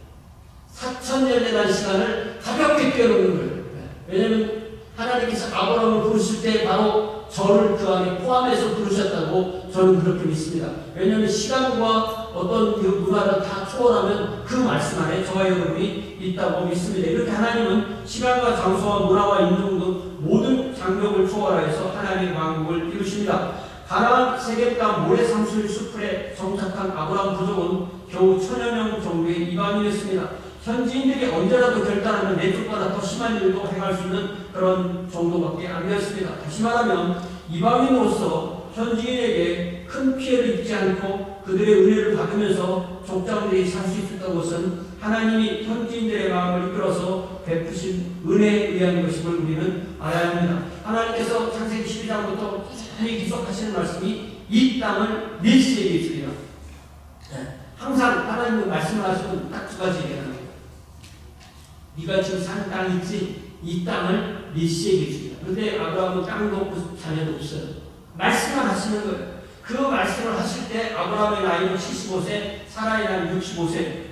4,000년이라는 시간을 가볍게 뛰어넘는 거예요. 왜냐하면 하나님께서 아브라함을 부르실 때 바로 저를 그 안에 포함해서 부르셨다고 저는 그렇게 믿습니다. 왜냐하면 시간과 어떤 그 문화를 다 초월하면 그 말씀 안에 저와 여러분이 있다고 믿습니다. 이렇게 하나님은 시간과 장소와 문화와 인종 등 모든 장벽을 초월하여서 하나님의 왕국을 이루십니다. 가나안 세겜 땅 모래 상수리 숲에 정착한 아브라함 부족은 겨우 1000여 명 정도의 이방인이었습니다. 현지인들이 언제라도 결단하면 내 쪽보다 더 심한 일도 행할 수 있는 그런 정도밖에 안 되었습니다. 다시 말하면 이방인으로서 현지인에게 큰 피해를 입지 않고 그들의 은혜를 받으면서 족장들이 살 수 있었던 것은 하나님이 현지인들의 마음을 이끌어서 베푸신 은혜에 의한 것임을 우리는 알아야 합니다. 하나님께서 창세기 12장부터 꾸준히 기록하시는 말씀이 이 땅을 메시에게 주리라. 항상 하나님은 말씀을 하시면 딱 두 가지 얘기하는 거예요. 네가 지금 사는 땅이 있지? 이 땅을 메시에게 주리라. 그런데 아브라함은 땅도 없고 자녀도 없어요. 말씀만 하시는 거예요. 그 말씀을 하실 때 아브라함의 나이는 75세, 사라의 나이는 65세.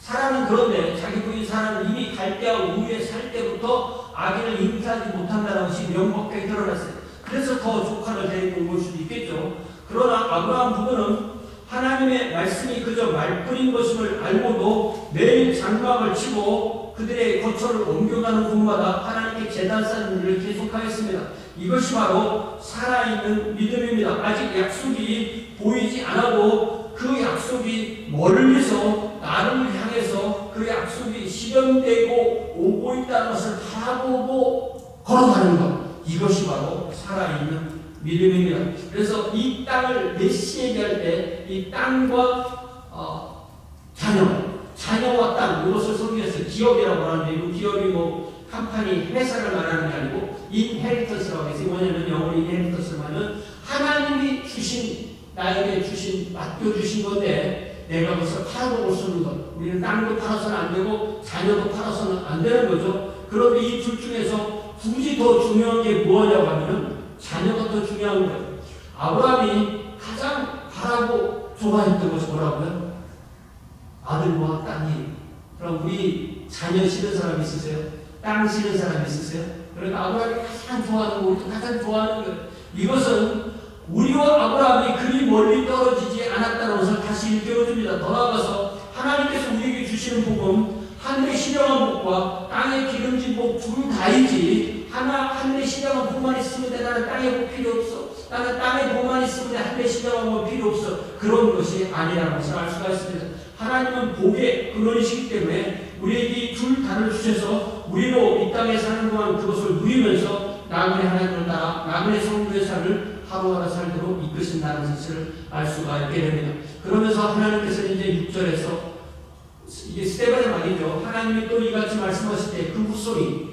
사라는 그런데 자기 부인 사라는 이미 갈대와 우유에 살 때부터 아기를 잉태하지 못한다는 것이 명백하게 드러났어요. 그래서 더 조카를 데리고 온 걸 수도 있겠죠. 그러나 아브라함 부부는 하나님의 말씀이 그저 말뿐인 것임을 알고도 매일 장막을 치고 그들의 거처를 옮겨가는 곳마다 하나님께 제단 쌓는 일을 계속하였습니다. 이것이 바로 살아있는 믿음입니다. 아직 약속이 보이지 않아도 그 약속이 멀리서 나를 향해서 그 약속이 실현되고 오고 있다는 것을 다 보고 걸어가는 것. 이것이 바로 살아있는 믿음입니다. 그래서 이 땅을 메시에게 할 때 이 땅과 자녀와 땅 이것을 성경에서 기업이라고 하는데 이 기업이 뭐 컴퍼니 회사를 말하는 게 아니고 인헤리턴스라고 해서 뭐냐면 영어로 인헤리턴스를 하면 하나님이 주신 나에게 주신 맡겨주신 건데 내가 그것을 팔아먹을 수 없는 것. 우리는 땅도 팔아서는 안 되고 자녀도 팔아서는 안 되는 거죠. 그런데 이 둘 중에서 굳이 더 중요한 게 뭐냐고 하면 자녀가 더 중요한 거예요. 아브라함이 가장 바라고 좋아했던 것이 뭐라고요? 아들과 땅이. 그럼 우리 자녀 싫은 사람 있으세요? 땅 싫은 사람 있으세요? 그러니까 아브라함이 가장 좋아하는 거, 우리도 가장 좋아하는 거예요. 이것은 우리와 아브라함이 그리 멀리 떨어지지 않았다는 것을 다시 일깨워줍니다. 더 나아가서 하나님께서 우리에게 주시는 복은 하늘의 신령한 복과 땅의 기름진 복 둘 다이지 하늘의 신령한 복만 있으면 나는 땅의 복 필요 없어. 나는 땅의 복만 있으면 하늘의 신령한 복 필요 없어. 그런 것이 아니라는 것을 알 수가 있습니다. 하나님은 복의 근원이시기 때문에 우리에게 이 둘 다를 주셔서 우리로 이 땅에 사는 동안 그것을 누리면서 나그네 하나님을 따라 나그네 성도의 삶을 하루하루 살도록 이끄신다는 사실을 알 수가 있게 됩니다. 그러면서 하나님께서 이제 6절에서 이게 스테반의 말이죠. 하나님이 또 이같이 말씀하실 때 그 후손이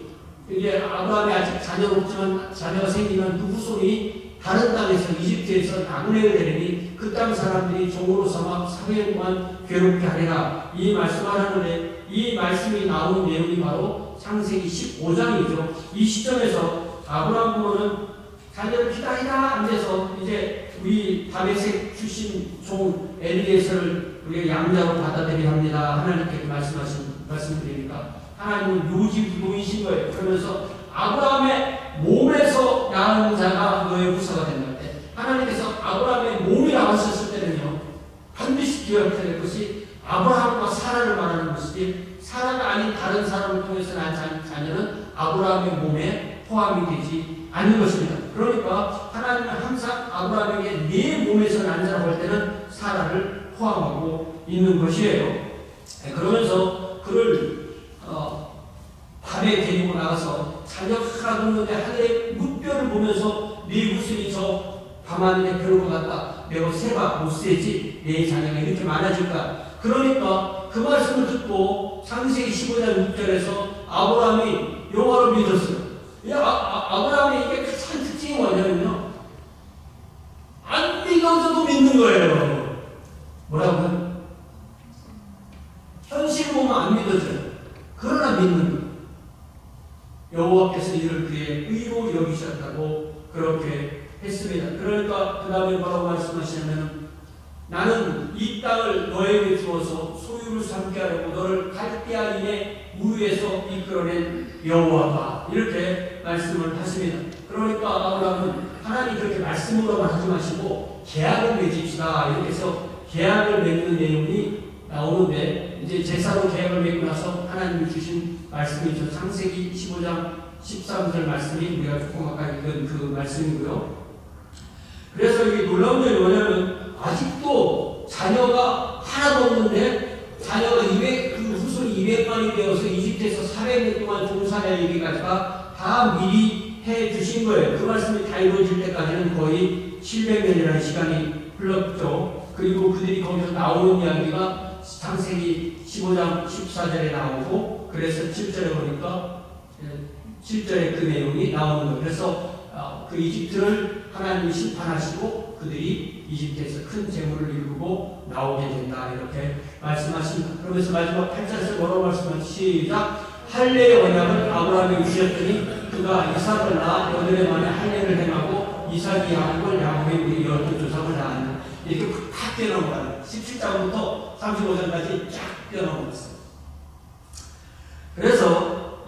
이게 아브라함이 아직 자녀가 없지만 자녀가 생기면 그 후손이 다른 땅에서 이집트에서 나그네를 내리니 그 땅 사람들이 종으로 삼아 400년 동안 괴롭게 하리라. 이 말씀을 하는데 이 말씀이 나오는 내용이 바로 창세기 15장이죠. 이 시점에서 아브라함 부모는 자녀를 기다리다 안돼서 이제 우리 다메섹 출신 종 엘리에서를 우리가 양자로 받아들여야 합니다. 하나님께 말씀드리니까 하나님은 요지부동이신 거예요. 그러면서 아브라함의 몸에서 낳은 자가 너의 후사가 된다 때 하나님께서 아브라함의 몸이 나왔었을 때는요 반드시 기억해야 될 것이 아브라함과 사라를 말하는 것이지 사라가 아닌 다른 사람을 통해서 난 자녀는 아브라함의 몸에 포함이 되지 않는 것입니다. 그러니까 하나님은 항상 아브라함에게 네 몸에서 난 자라고 할 때는 사라를 포함하고 있는 것이에요. 그러면서 그를 밤에 데리고 나가서 자녀가 하나 뒀는데 하늘의 무뼈를 보면서 네 후손이 저 밤하늘에 별것 같다. 내가 세봐 못 세지 내 자녀가 이렇게 많아질까. 그러니까 그 말씀을 듣고 창세기 15장 6절에서 아브라함이 여호와를 믿었어요. 아브라함의 이게 가장 특징이 뭐냐면요 안 믿어져도 믿는 거예요. 뭐라고요? 현실을 보면 안 믿어져요. 그러나 믿는 거예요. 여호와께서 이를 그의 의로 여기셨다고 그렇게 했습니다. 그러니까 그 다음에 뭐라고 말씀하시냐면 나는 이 땅을 너에게 주어서 소유를 삼게 하려고 너를 갈대아인의 우유에서 이끌어낸 여호와가 이렇게 말씀을 하십니다. 그러니까 아브라함은 하나님 그렇게 말씀으로만 하지 마시고 계약을 맺읍시다. 이렇게 해서 계약을 맺는 내용이 나오는데, 이제 제사로 계약을 맺고 나서 하나님이 주신 말씀이죠. 창세기 15장 13절 말씀이 우리가 조금 아까 읽은 그 말씀이고요. 그래서 이게 놀라운 점이 뭐냐면, 아직도 자녀가 하나도 없는데, 자녀가 그 후손이 200만이 되어서 이집트에서 400년 동안 종살이할 얘기까지가 다 미리 해 주신 거예요. 그 말씀이 다 이루어질 때까지는 거의 700년이라는 시간이 흘렀죠. 그리고 그들이 거기서 나오는 이야기가 창세기 15장 14절에 나오고, 그래서 7절에 보니까 7절에 그 내용이 나오는 거예요. 그래서 그 이집트를 하나님이 심판하시고 그들이 이집트에서 큰 재물을 이루고 나오게 된다, 이렇게 말씀하십니다. 그러면서 마지막 8절에서 뭐라고 말씀하시죠? 시작! 할례의 언약을 아브라함에게 주셨더니 그가 이삭을 낳아 여덟해 만에 할례를 행하고 이삭이 야곱을, 야곱이 우리 12조상을 낳았다. 이렇게 다 떼어놓은 17장부터 35장까지 쫙 떼어놓았어요. 그래서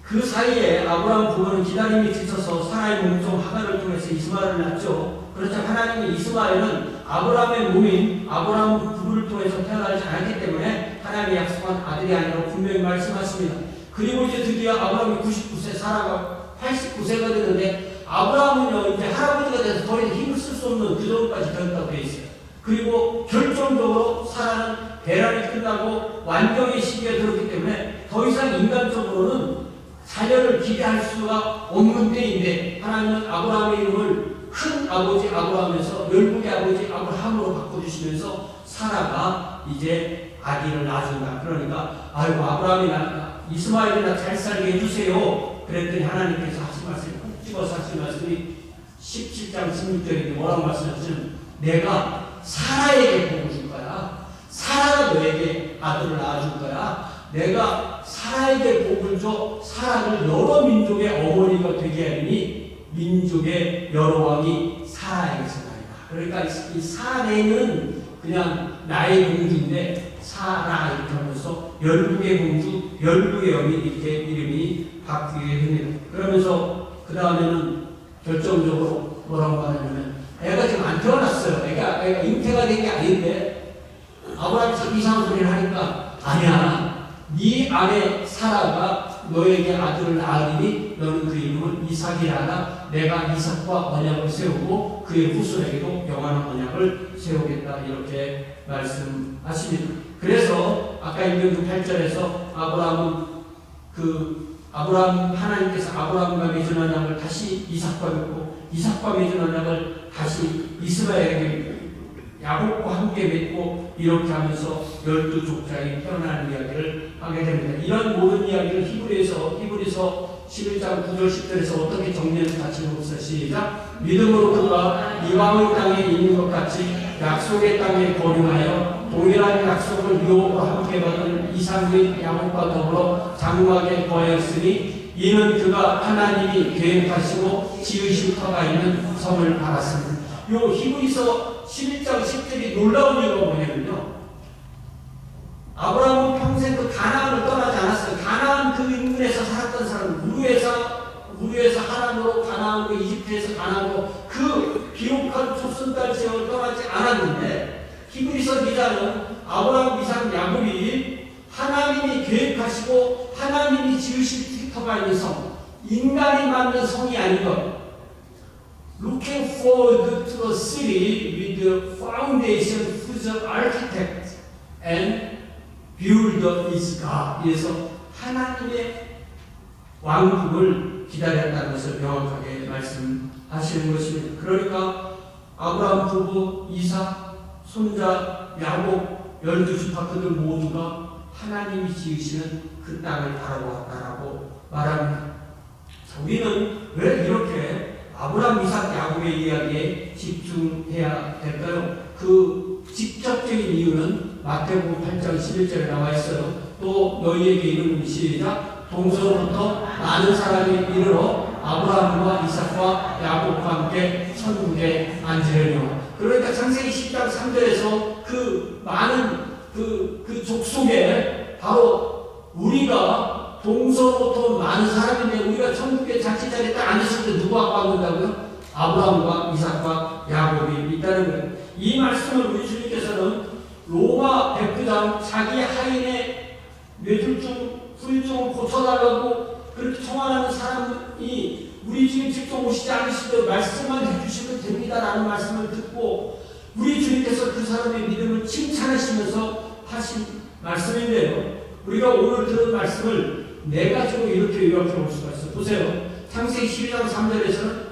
그 사이에 아브라함 부부는 기다림이 지쳐서 사라의 몸종 하갈을 통해서 이스마엘을 낳죠. 그렇죠. 하나님이 이스마엘은 아브라함의 몸인 아브라함 부부를 통해서 태어나지 않았기 때문에 하나님이 약속한 아들이 아니라고 분명히 말씀하십니다. 그리고 이제 드디어 아브라함이 99세, 사라가 89세가 되는데, 아브라함은요 이제 할아버지가 돼서 더 이상 힘을 쓸 수 없는 그 정도까지 되었다고 되어 있어요. 그리고 결정적으로 사라는 대란이 끝나고 완경의 시기가 들었기 때문에 더 이상 인간적으로는 자녀를 기대할 수가 없는 때인데, 하나님은 아브라함의 이름을 큰 아버지 아브라함에서 열국의 아버지 아브라함으로 바꿔주시면서 사라가 이제 아기를 낳아준다. 그러니까 아이고 아브라함이 이스마엘이나 잘 살게 해주세요. 그랬더니 하나님께서 하신 말씀이 꼭 집어서 하신 말씀이 17장 16절인데 뭐라고 말씀하시냐면, 내가 사라에게 복을 줄 거야. 사라가 너에게 아들을 낳아줄 거야. 내가 사라에게 복을 줘 사라를 여러 민족의 어머니가 되게 하리니 민족의 여러 왕이 사라에게서 나리라. 그러니까 이 사라는 그냥 나의 공주인데 사라 이렇게 하면서 열국의 공주, 열국의 여민 이렇게 이름이 바뀌게 됩니다. 그러면서 그 다음에는 결정적으로 뭐라고 하냐면, 애가 지금 안 태어났어요. 애가 잉태가 된 게 아닌데 아브라함이 참 이상한 소리를 하니까, 아니야, 네 아내 사라가 너에게 아들을 낳으리니 너는 그 이름을 이삭이라나 내가 이삭과 언약을 세우고 그의 후손에게도 영원한 언약을 세우겠다, 이렇게 말씀하십니다. 그래서 아까 읽은 그 8절에서 하나님께서 아브라함과 맺은 언약을 다시 이삭과 맺고 이삭과 맺은 언약을 다시 이스마엘에게 야곱과 함께 맺고 이렇게 하면서 12족장이 태어나는 이야기를 하게 됩니다. 이런 모든 이야기를 히브리서 11장 9절 10절에서 어떻게 정리해서 같이 읽어보세요. 시작! 믿음으로 그가 이방의 땅에 있는 것 같이 약속의 땅에 거류하여 동일한 약속을 유업으로 함께 받은 이삭 및 야곱과 더불어 장막에 거하였으니 이는 그가 하나님이 계획하시고 지으실 터가 있는 성을 받았습니다. 요 히브리서 11장 10절이 놀라운 이유가 뭐냐면요, 아브라함은 평생 그 가나안을 떠나지 않았어요. 가나안 그 인근에서 살았던 사람, 우르에서 하나님으로 가나안으로, 이집트에서 가나안으로 그 기록한 초승달 지역을 떠나지 않았는데, 히브리서 기자는 아브라함, 이삭, 야곱이 하나님이 계획하시고 하나님이 지으실 터가 있는 성, 인간이 만든 성이 아닌 것, looking forward to a city with the foundation whose architect and builder is God. 그래서 하나님의 왕국을 기다렸다는 것을 명확하게 말씀하시는 것입니다. 그러니까 아브라함 부부, 이삭, 손자 야곱 12지파 그들 모두가 하나님이 지으시는 그 땅을 바라보았다라고 말합니다. 우리는 왜 이렇게 아브라함, 이삭, 야곱의 이야기에 집중해야 될까요? 그 직접적인 이유는 마태복음 8장 11절에 나와 있어요. 또 너희에게 이르노니 시작! 동서로부터 많은 사람이 이르러 아브라함과 이삭과 야곱과 함께 천국에 앉으려니와. 그러니까 창세기 10장 3절에서 그 많은 그 족속에 바로 우리가 동서로부터 많은 사람인데 우리가 천국에 자칫 자리에 딱 앉았을 때 누가 앉는다고요? 아브라함과 이삭과 야곱이 있다는 거예요. 이 말씀을 우리 주님께서는 로마 백부장 자기 하인의 뇌졸중, 후유증을 고쳐달라고 그렇게 청하는 사람이 우리 집에 직접 오시지 않으시되 말씀만 해주시면 됩니다라는 말씀을 듣고 우리 주님께서 그 사람의 믿음을 칭찬하시면서 하신 말씀인데요. 우리가 오늘 들은 말씀을 네 가지로 이렇게 요약해 볼 수가 있어요. 보세요. 창세기 12장 3절에서는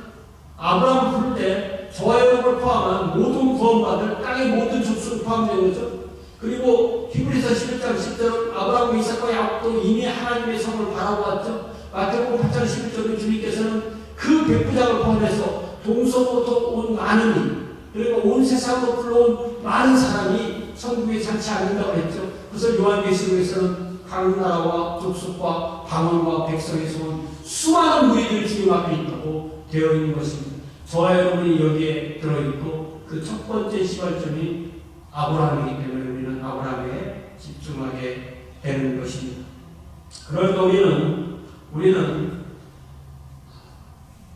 아브라함 부를 때 저와 여러분을 포함한 모든 구원받을 땅의 모든 족속을 포함된 거죠. 그리고 히브리서 11장 10절은 아브라함과 이삭과 야곱도 이미 하나님의 성을 바라보았죠. 마태복음 8장 11절은 주님께서는 그 백부장을 포함해서 동서부터 온 많은 이, 그리고 온 세상으로 불러온 많은 사람이 천국에 장치 않는다고 했죠. 그래서 요한계시록에서는 각 나라와 족속과 방언과 백성에서 온 수많은 무리들이 주님 앞에 있다고 되어 있는 것입니다. 저와 여러분이 여기에 들어있고 그 첫 번째 시발점이 아브라함이기 때문에 우리는 아브라함에 집중하게 되는 것입니다. 그러니까 우리는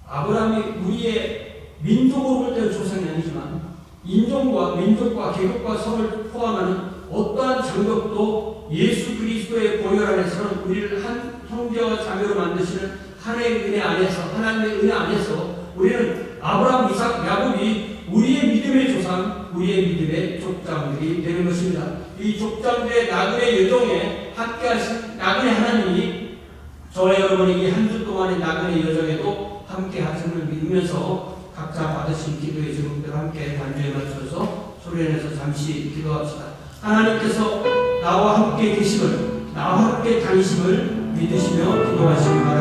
아브라함이 우리의 민족으로 볼 때는 조상이 아니지만 인종과 민족과 계급과 성을 포함하는 어떠한 장벽도 예수 그리스도의 보혈 안에서는 우리를 한 형제와 자매로 만드시는 하나님의 은혜 안에서, 하나님의 은혜 안에서 우리는 아브라함, 이삭, 야곱이 우리의 믿음의 조상, 우리의 믿음의 족장들이 되는 것입니다. 이 족장들의 나그네 여정에 함께하신 나그네 하나님이 저와 여러분이 이 한 주 동안의 나그네 여정에도 함께 하심을 믿으면서 각자 받으신 기도의 제목들 함께 단주에 맞춰서 소리내서 잠시 기도합시다. 하나님께서 나와 함께 계심을, 나와 함께 다니심을 믿으시며 기도하시기 바랍니다.